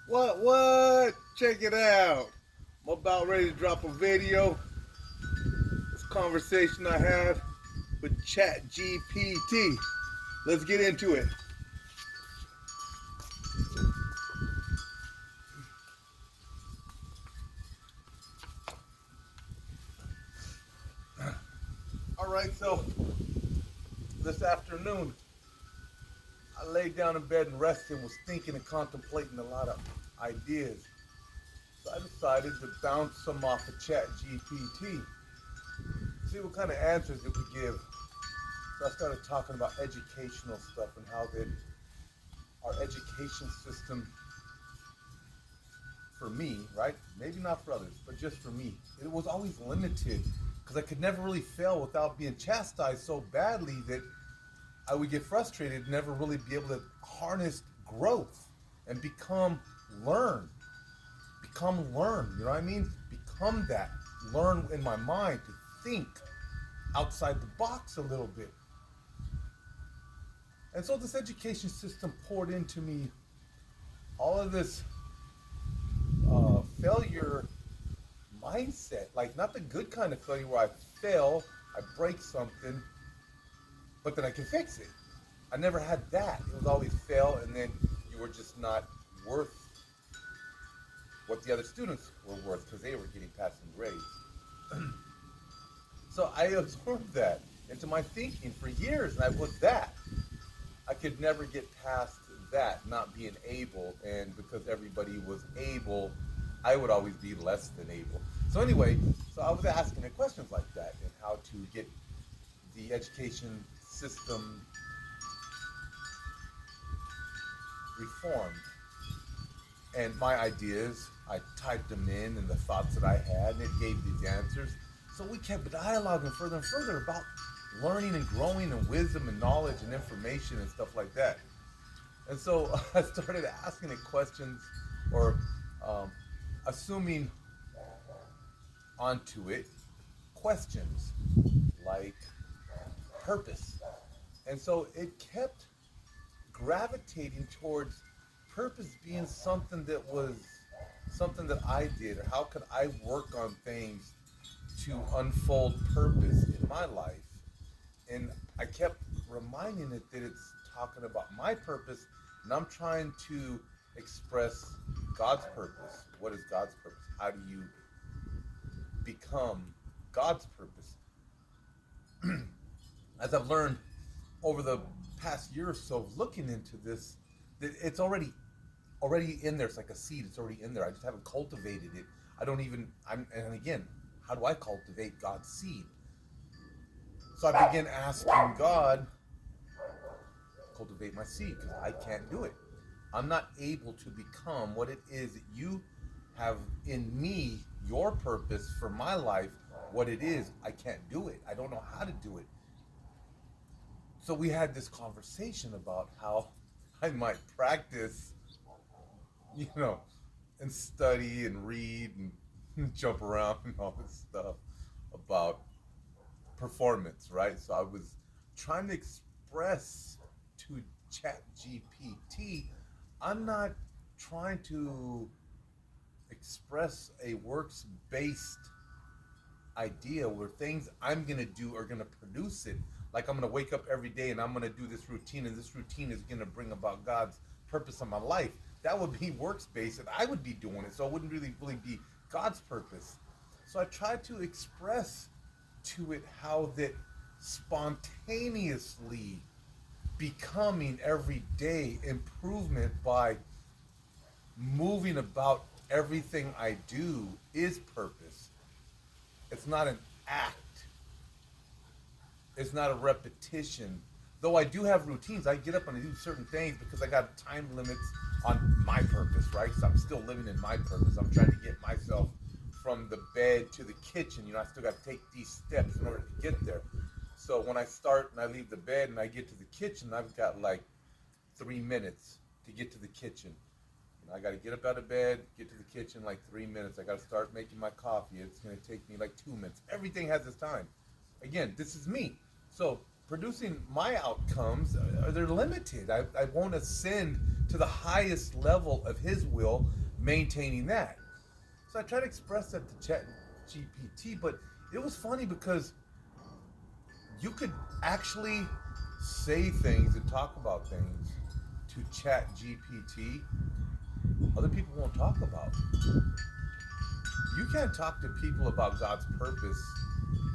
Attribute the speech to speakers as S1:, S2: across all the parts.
S1: What? Check it out. I'm about ready to drop a video. This conversation I had with chat-gpt. Let's get into it. All right, so this afternoon, I laid down in bed and rested and was thinking and contemplating a lot of ideas. So I decided to bounce some off of chat-gpt, see what kind of answers it would give. So I started talking about educational stuff and how that our education system, for me, right? Maybe not for others, but just for me, it was always limited because I could never really fail without being chastised so badly that I would get frustrated and never really be able to harness growth and learn, learn. You know what I mean? Become that, learn in my mind to think outside the box a little bit. And so this education system poured into me all of this failure mindset, like not the good kind of failure where I fail, I break something, but then I can fix it. I never had that. It was always fail, and then you were just not worth what the other students were worth because they were getting passing grades. So I absorbed that into my thinking for years, and I was that. I could never get past that, not being able, and because everybody was able, I would always be less than able. So anyway, so I was asking her questions like that and how to get the education system reformed. And my ideas, I typed them in and the thoughts that I had, and it gave these answers. So we kept dialoguing further and further about learning and growing and wisdom and knowledge and information and stuff like that. And so I started asking it questions or assuming onto it questions like purpose. And so it kept gravitating towards purpose being something that was something that I did, or how could I work on things to unfold purpose in my life. And I kept reminding it that it's talking about my purpose, and I'm trying to express God's purpose. What is God's purpose? How do you become God's purpose? As I've learned over the past year or so of looking into this, that it's already in there. It's like a seed. It's already in there. I just haven't cultivated it. I don't even. And again, how do I cultivate God's seed? So I began asking God, cultivate my seed, because I can't do it. I'm not able to become what it is that you have in me, your purpose for my life, what it is. I can't do it. I don't know how to do it. So we had this conversation about how I might practice, you know, and study and read and jump around and all this stuff about performance, right? So I was trying to express to chat-gpt, I'm not trying to express a works-based idea where things I'm going to do are going to produce it. Like I'm going to wake up every day and I'm going to do this routine, and this routine is going to bring about God's purpose in my life. That would be works-based, and I would be doing it, so it wouldn't really be God's purpose. So I tried to express to it how that spontaneously becoming every day improvement by moving about everything I do is purpose. It's not an act. It's not a repetition. Though I do have routines, I get up and I do certain things because I got time limits on my purpose, right? So I'm still living in my purpose. I'm trying to get myself from the bed to the kitchen. You know, I still got to take these steps in order to get there. So when I start and I leave the bed and I get to the kitchen, I've got like 3 minutes to get to the kitchen. You know, I got to get up out of bed, get to the kitchen like 3 minutes. I got to start making my coffee. It's going to take me like 2 minutes. Everything has its time. Again, this is me. So producing my outcomes, they're limited. I won't ascend to the highest level of his will, maintaining that. So I try to express that to chat GPT, but it was funny because you could actually say things and talk about things to chat GPT other people won't talk about. You can't talk to people about God's purpose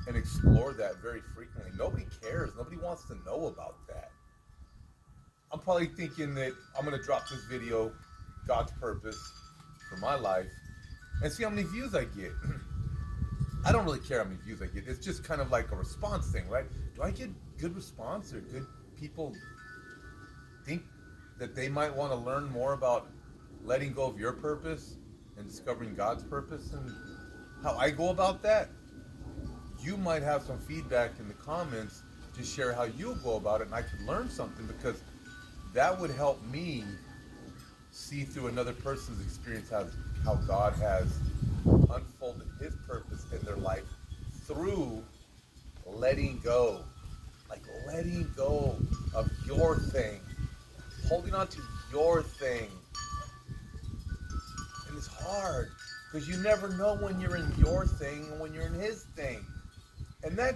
S1: and explore that very frequently. Nobody cares. Nobody wants to know about that. I'm probably thinking that I'm going to drop this video, God's purpose for my life, and see how many views I get. I don't really care how many views I get. It's just kind of like a response thing, right? Do I get good response, or good people think that they might want to learn more about letting go of your purpose and discovering God's purpose and how I go about that? You might have some feedback in the comments to share how you go about it, and I could learn something, because that would help me see through another person's experience how God has unfolded his purpose in their life through letting go. Like letting go of your thing. Holding on to your thing. And it's hard, because you never know when you're in your thing and when you're in his thing. And that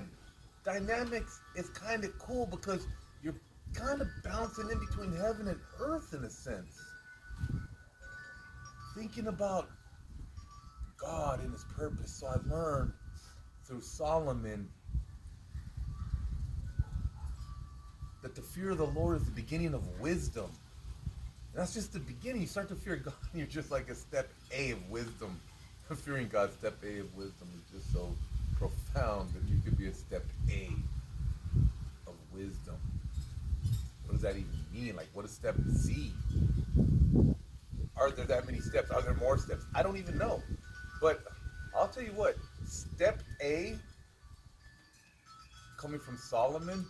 S1: dynamics is kind of cool, because you're kind of bouncing in between heaven and earth in a sense. Thinking about God and his purpose. So I learned through Solomon that the fear of the Lord is the beginning of wisdom. And that's just the beginning. You start to fear God, and you're just like a step A of wisdom. Fearing God, step A of wisdom, is just so profound that you could be a step A of wisdom. What does that even mean? Like, what is step Z? Are there that many steps? Are there more steps? I don't even know. But I'll tell you what, step A, coming from Solomon,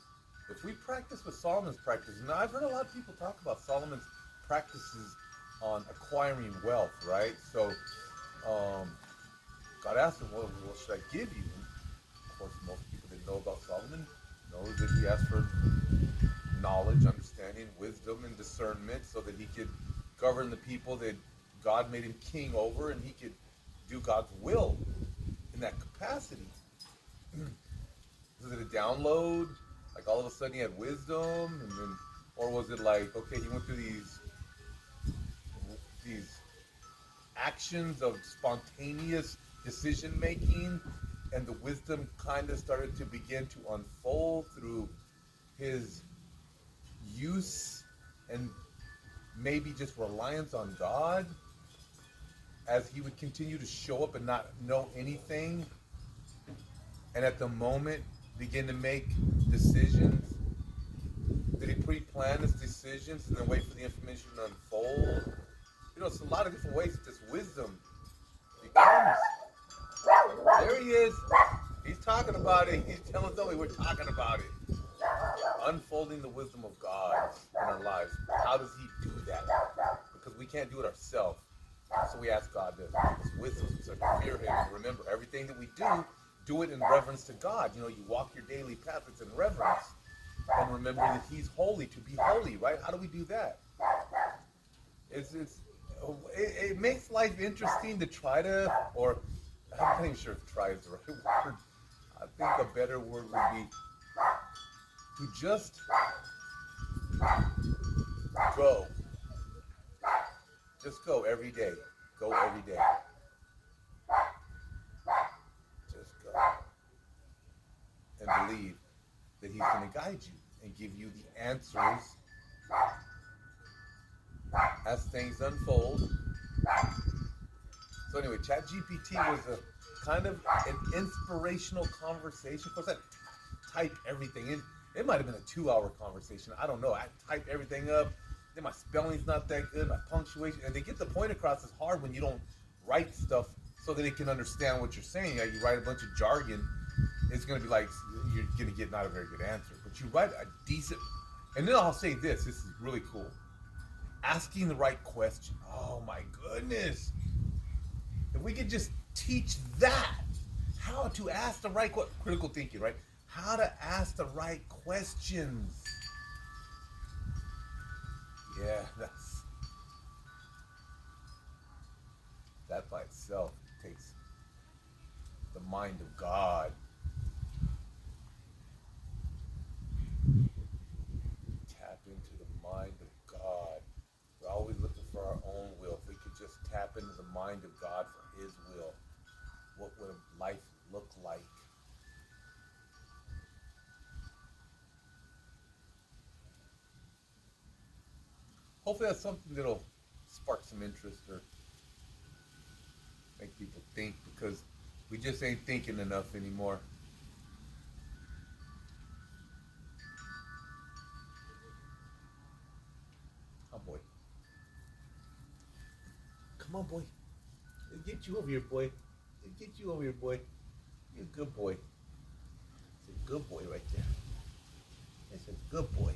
S1: if we practice what Solomon's practice, now I've heard a lot of people talk about Solomon's practices on acquiring wealth, right? So God asked him, well, what should I give you? And of course, most people that know about Solomon know that he asked for knowledge, understanding, wisdom, and discernment, so that he could govern the people that God made him king over, and he could do God's will in that capacity. Was it a download? Like all of a sudden he had wisdom, and then, or was it like, okay, he went through these actions of spontaneous decision making, and the wisdom kind of started to begin to unfold through his use and maybe just reliance on God, as he would continue to show up and not know anything, and at the moment begin to make decisions? Did he pre-plan his decisions and then wait for the information to unfold? You know, it's a lot of different ways that this wisdom becomes. There he is. He's talking about it. He's telling Zoe we're talking about it. Unfolding the wisdom of God in our lives. How does he do that? Because we can't do it ourselves. So we ask God to give us wisdom, so we start to fear him. And remember, everything that we do it in reverence to God. You know, you walk your daily path, it's in reverence. And remember that he's holy, to be holy, right? How do we do that? It makes life interesting to try to, or I'm not even sure if try is the right word. I think a better word would be to just go. Just go every day. Go every day. Just go. And believe that he's going to guide you and give you the answers as things unfold. So anyway, chat-gpt was a kind of an inspirational conversation. Of course, I typed everything in. It might have been a 2-hour conversation. I don't know. I typed everything up. Then my spelling's not that good. My punctuation. And to get the point across is hard when you don't write stuff so that it can understand what you're saying. Like, you write a bunch of jargon, it's going to be like you're going to get not a very good answer. But you write a decent... And then I'll say this. This is really cool. Asking the right question. Oh, my goodness. If we could just teach that, how to ask the right question. Critical thinking, right? How to ask the right questions. Yeah, that by itself takes the mind of God. Tap into the mind of God. We're always looking for our own will. If we could just tap into the mind of God for His will, what would life look like? Hopefully, that's something that'll spark some interest or make people think, because we just ain't thinking enough anymore. Oh boy. Come on, boy. Let's get you over here, boy. Let's get you over here, boy. You're a good boy. It's a good boy right there. It's a good boy.